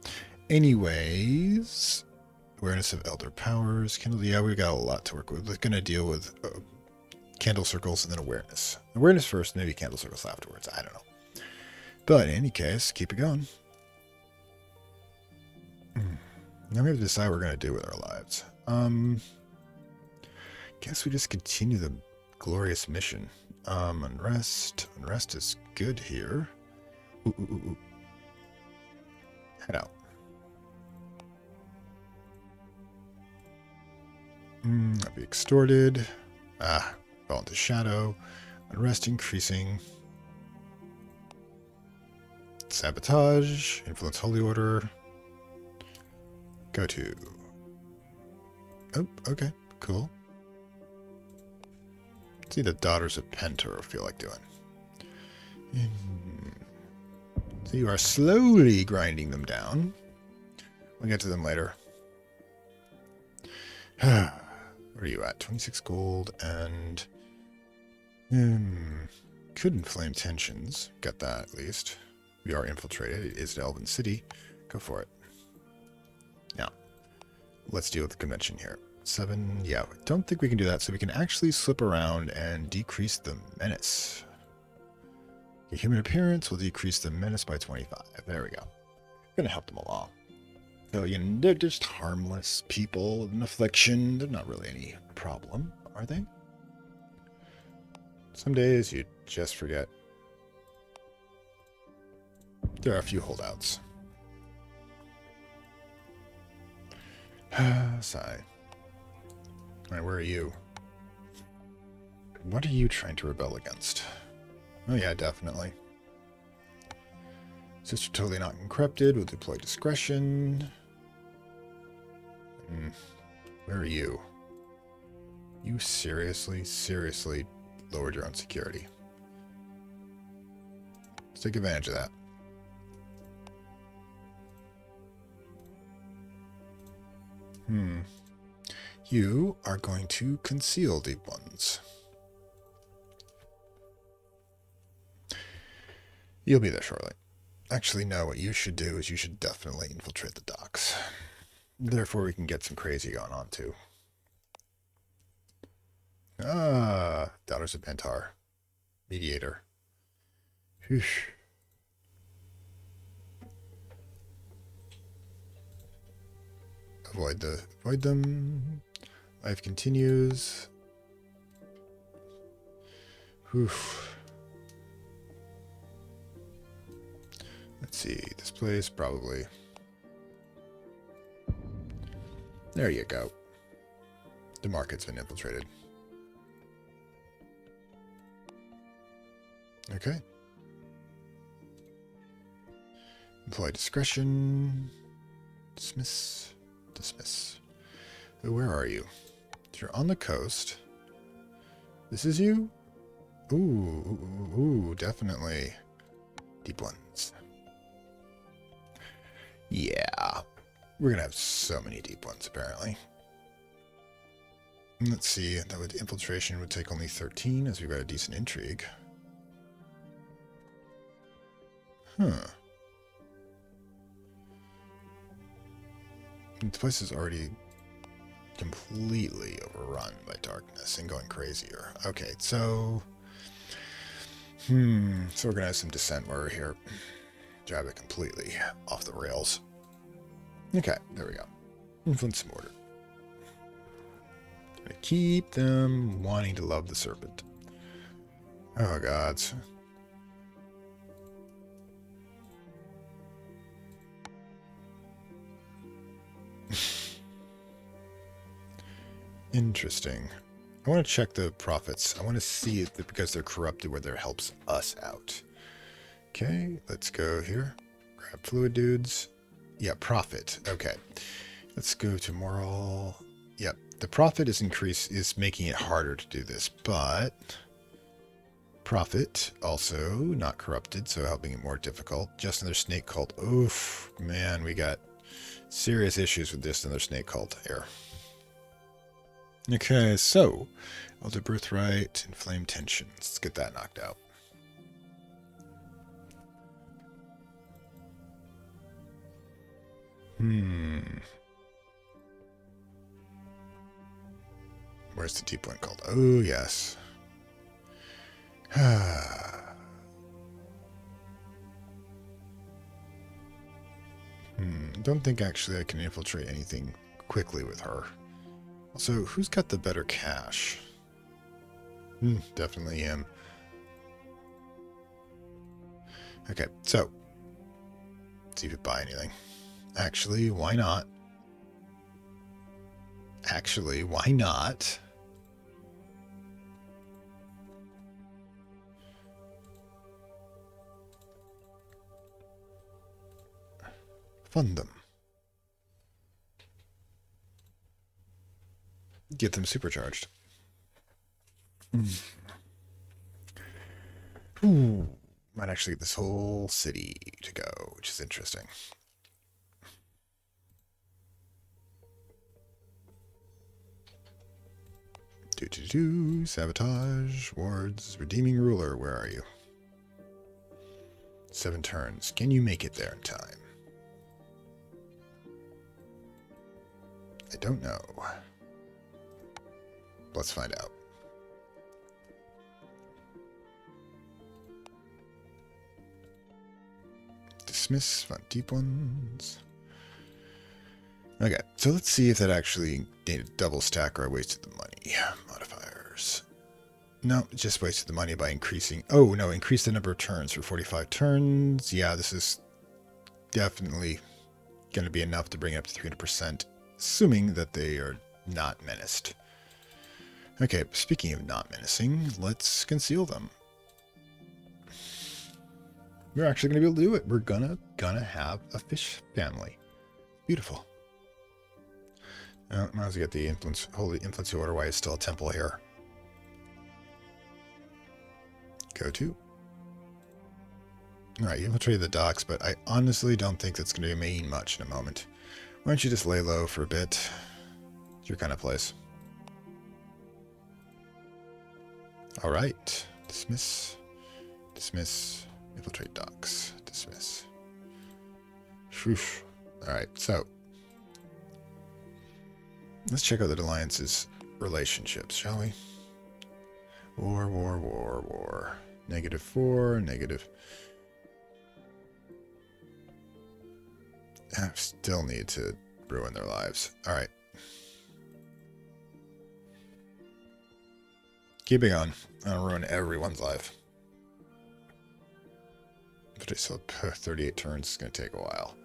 Anyways, awareness of elder powers. Candle, yeah, we've got a lot to work with. We're going to deal with candle circles and then awareness. Awareness first, maybe candle circles afterwards. I don't know. But in any case, keep it going. Now we have to decide what we're going to do with our lives. Guess we just continue the glorious mission. Unrest. Unrest is good here. Ooh. Head out. I'll be extorted. Fall into shadow. Unrest increasing. Sabotage. Influence holy order. Go to. Oh, okay. Cool. Let's see the Daughters of Pentor feel like doing. So you are slowly grinding them down. We'll get to them later. Where are you at? 26 gold and... could inflame tensions. Got that at least. We are infiltrated. It is an Elven city. Go for it. Now, let's deal with the convention here. 7. Yeah, I don't think we can do that, so we can actually slip around and decrease the menace. Your human appearance will decrease the menace by 25. There we go. Gonna help them along. So, you know, they're just harmless people with an affliction. They're not really any problem, are they? Some days you just forget. There are a few holdouts. Sigh. Alright, where are you? What are you trying to rebel against? Oh yeah, definitely. Sister totally not encrypted. We'll deploy discretion. Where are you? You seriously lowered your own security. Let's take advantage of that. You are going to conceal deep ones. You'll be there shortly. Actually, no, what you should do is you should definitely infiltrate the docks. Therefore, we can get some crazy going on, too. Daughters of Pentar. Mediator. Whew. Avoid them. Life continues. Oof. Let's see. This place probably. There you go. The market's been infiltrated. Okay. Employ discretion. Dismiss. Dismiss. Where are you? You're on the coast. This is you? Ooh, definitely. Deep ones. Yeah. We're gonna have so many deep ones, apparently. Let's see. That would infiltration would take only 13, as we've got a decent intrigue. Huh. The place is already completely overrun by darkness and going crazier. Okay, so... So we're gonna have some dissent while we're here. Drive it completely off the rails. Okay, there we go. Influence some order. Gonna keep them wanting to love the serpent. Oh, gods. Interesting. I want to check the prophets. I want to see if because they're corrupted whether it helps us out. Okay, let's go here. Grab fluid dudes. Yeah, profit. Okay. Let's go to moral. Yep. The profit is making it harder to do this, but profit also not corrupted, so helping it more difficult. Just another snake cult. Oof, man, we got serious issues with this another snake cult here. Okay, so Elder Birthright, Inflame Tensions. Let's get that knocked out. Where's the deep one called? Oh, yes. Don't think actually I can infiltrate anything quickly with her. Also, who's got the better cash? Definitely him. Okay, so let's see if we buy anything. Actually, why not? Actually, why not? Fund them. Get them supercharged. Ooh, might actually get this whole city to go, which is interesting. Sabotage, wards, redeeming ruler. Where are you? 7 turns. Can you make it there in time? I don't know. Let's find out. Dismiss, fun deep ones. Okay, so let's see if that actually needed a double stack or I wasted the money. Modifiers. No, just wasted the money by increasing. Oh, no, increase the number of turns for 45 turns. Yeah, this is definitely going to be enough to bring it up to 300%, assuming that they are not menaced. Okay, speaking of not menacing, let's conceal them. We're actually going to be able to do it. We're gonna have a fish family. Beautiful. Might as well get the holy influence order while it's still a temple here. Go to. Alright, you infiltrated the docks, but I honestly don't think that's going to mean much in a moment. Why don't you just lay low for a bit? It's your kind of place. Alright. Dismiss. Dismiss. Infiltrate docks. Dismiss. Shoosh. Alright, so. Let's check out the alliance's relationships, shall we? War, war, war, war. -4, negative. I still need to ruin their lives. Alright. Keep it going. I'll ruin everyone's life. But I still have 38 turns. It's going to take a while.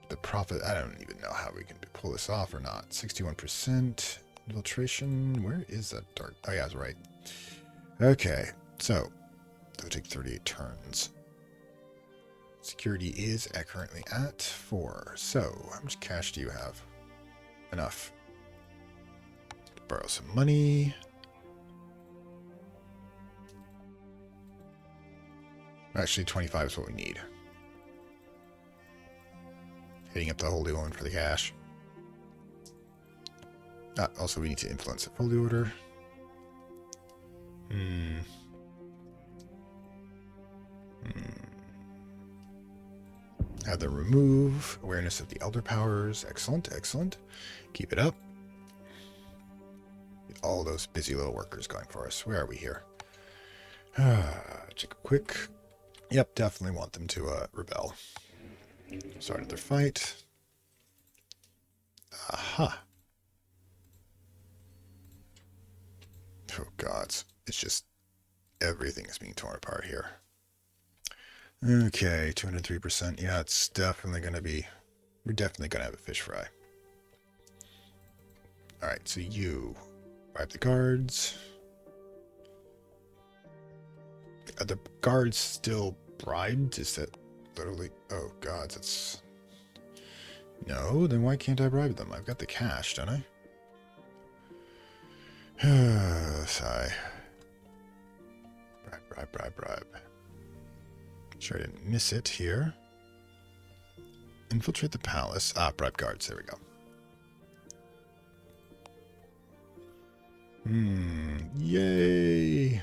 The profit, I don't even know how we can pull this off or not. 61%. Infiltration. Where is that dark? Oh, yeah, that's right. Okay, so it'll take 38 turns. Security is currently at 4. So, how much cash do you have? Enough. Borrow some money. Actually, 25 is what we need. Hitting up the holy one for the cash. Also, we need to influence the holy order. Have them remove awareness of the elder powers. Excellent, excellent. Keep it up. Get all those busy little workers going for us. Where are we here? Check quick. Yep, definitely want them to rebel. Started their fight. Aha. Oh, gods. It's just everything is being torn apart here. Okay, 203%. Yeah, it's definitely going to be... We're definitely going to have a fish fry. Alright, so you bribe the guards. Are the guards still bribed? Is that literally... Oh, God, that's... No, then why can't I bribe them? I've got the cash, don't I? Sigh. Bribe. Sure I didn't miss it here. Infiltrate the palace. Bribe guards. There we go. Yay.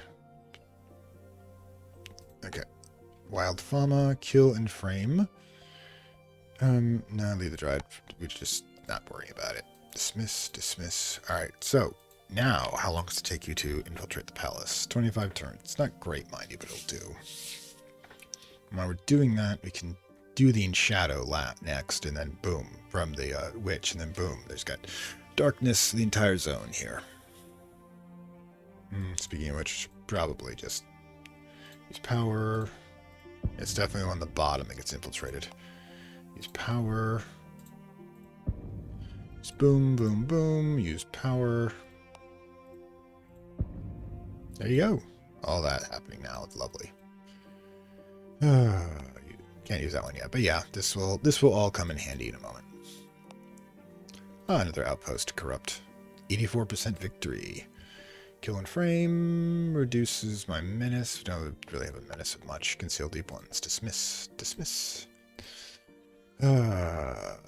Okay. Wild Fama, kill and frame. No, leave the dried. We're just not worrying about it. Dismiss. Alright, so now, how long does it take you to infiltrate the palace? 25 turns. It's not great, mind you, but it'll do. While we're doing that, we can do the in-shadow lap next, and then boom, from the witch, and then boom, there's got darkness, the entire zone here. Speaking of which, probably just use power. It's definitely on the bottom that gets infiltrated. Use power. Use boom. Use power. There you go. All that happening now. It's lovely. You can't use that one yet, but yeah, this will all come in handy in a moment. Ah, another outpost to corrupt. 84% victory. Kill and frame reduces my menace. We don't really have a menace of much. Conceal deep ones. Dismiss. Dismiss. Alright,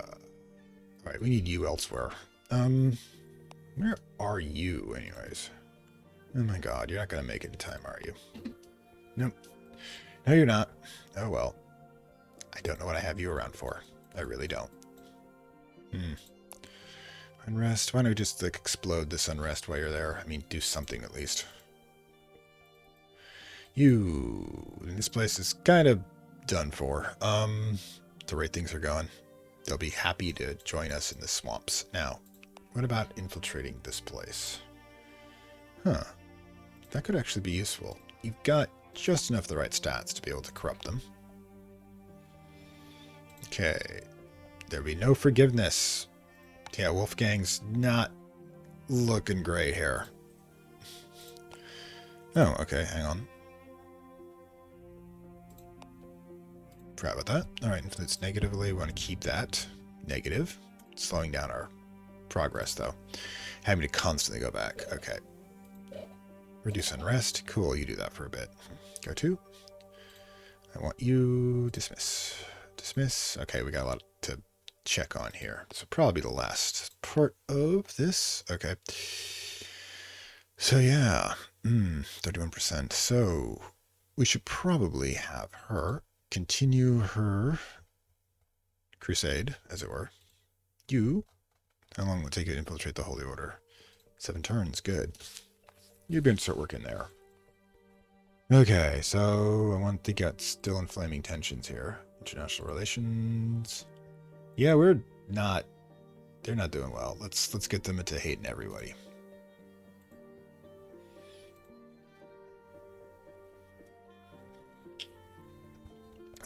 we need you elsewhere. Where are you, anyways? Oh my god, you're not gonna make it in time, are you? Nope. No, you're not. Oh well. I don't know what I have you around for. I really don't. Unrest. Why don't we just like explode this unrest while you're there? I mean, do something at least. This place is kind of done for. The way things are going. They'll be happy to join us in the swamps. Now, what about infiltrating this place? Huh. That could actually be useful. You've got just enough of the right stats to be able to corrupt them. Okay. There'll be no forgiveness. Yeah, Wolfgang's not looking great here. Oh, okay, hang on. Forgot about that. Alright, influence negatively. We want to keep that negative. Slowing down our progress, though. Having to constantly go back. Okay. Reduce unrest. Cool, you do that for a bit. Go to. I want you... Dismiss. Dismiss. Okay, we got a lot to check on here. This will probably be the last part of this. Okay. So, yeah. 31%. So, we should probably have her continue her crusade, as it were. You, how long will it take you to infiltrate the Holy Order? 7 turns, good. You'd be able to start working there. Okay, so I want to get still inflaming tensions here. International relations. Yeah, they're not doing well. Let's get them into hating everybody.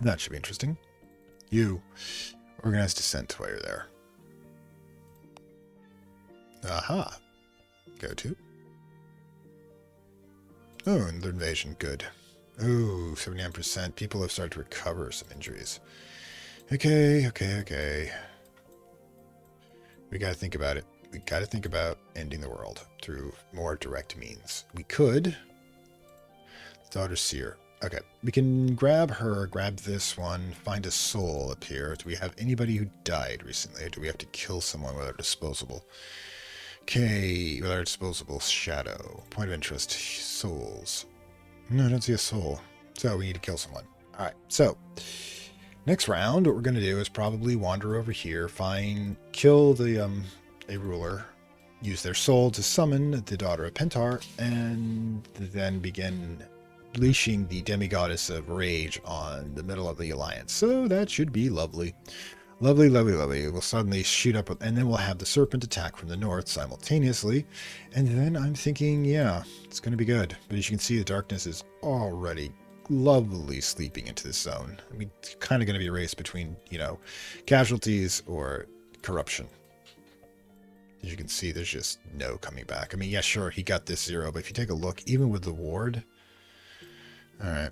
That should be interesting. You organize dissent while you're there. Aha. Go to. Oh, another invasion. Good. Ooh, 79%. People have started to recover some injuries. Okay. We gotta think about it. We gotta think about ending the world through more direct means. We could. Daughter Seer. Okay, we can grab her, grab this one, find a soul up here. Do we have anybody who died recently, or do we have to kill someone with our disposable? Okay, with our disposable shadow. Point of interest, souls. No, I don't see a soul. So we need to kill someone. Alright, so next round, what we're going to do is probably wander over here, kill the a ruler, use their soul to summon the daughter of Pentar, and then begin leashing the demigoddess of rage on the middle of the alliance. So that should be lovely. Lovely. We'll suddenly shoot up, and then we'll have the serpent attack from the north simultaneously. And then I'm thinking, yeah, it's going to be good. But as you can see, the darkness is already lovely sleeping into this zone. I mean, it's kind of going to be a race between, casualties or corruption. As you can see, there's just no coming back. I mean, yeah, sure, he got this 0, but if you take a look, even with the ward... Alright.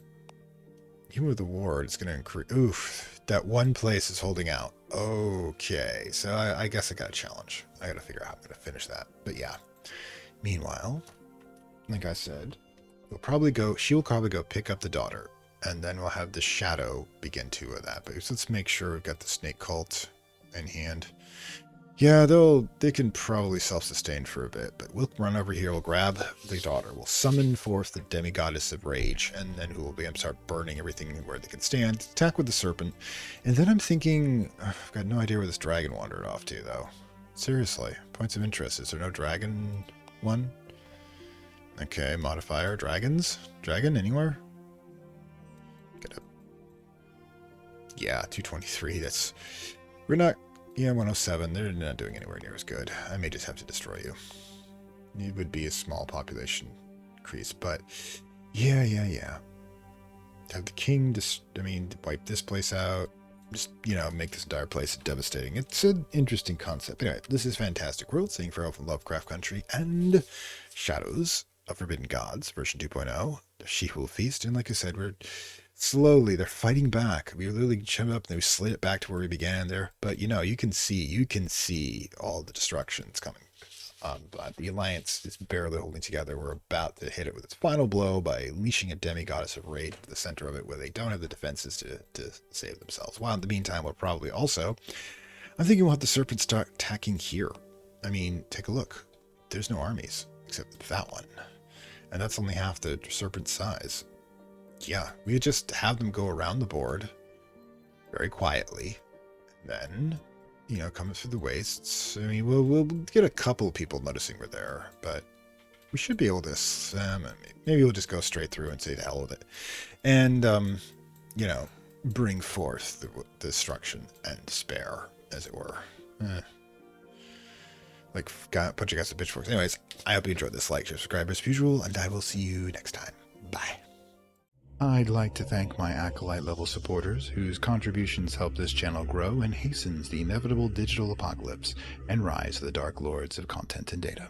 Even with the ward, it's going to increase... Oof. That one place is holding out. Okay. So I guess I got a challenge. I got to figure out how I'm going to finish that. But yeah. Meanwhile, like I said, she will probably go pick up the daughter. And then we'll have the shadow begin to that. But let's make sure we've got the snake cult in hand. Yeah, they can probably self-sustain for a bit, but we'll run over here, we'll grab the daughter, we'll summon forth the demigoddess of rage, and then who will be, start burning everything where they can stand, attack with the serpent, and then I'm thinking, I've got no idea where this dragon wandered off to, though. Seriously, points of interest, is there no dragon one? Okay, modifier, dragons? Dragon, anywhere? Yeah, 223, we're not... Yeah, 107. They're not doing anywhere near as good. I may just have to destroy you. It would be a small population increase, but yeah. Have the king wipe this place out. Just, make this entire place devastating. It's an interesting concept. Anyway, this is Fantastic World, saying farewell from Lovecraft Country and Shadows of Forbidden Gods, version 2.0, the She-Wolf Feast. And like I said, they're fighting back. We literally showed up and we slid it back to where we began there. But you can see all the destructions coming. But the Alliance is barely holding together. We're about to hit it with its final blow by unleashing a demigoddess of rage to the center of it, where they don't have the defenses to save themselves. While in the meantime, we'll probably also, I'm thinking we'll have the Serpent start attacking here. I mean, take a look. There's no armies except that one, and that's only half the Serpent's size. Yeah, we would just have them go around the board very quietly, then coming through the wastes. I mean, we'll get a couple of people noticing we're there, but we should be able to. Maybe we'll just go straight through and say the hell with it, and bring forth the destruction and despair, as it were. Like, punch against the pitchforks. Anyways, I hope you enjoyed this. Like, share, subscribe as usual, and I will see you next time. Bye. I'd like to thank my Acolyte level supporters, whose contributions help this channel grow and hastens the inevitable digital apocalypse and rise of the Dark Lords of content and data.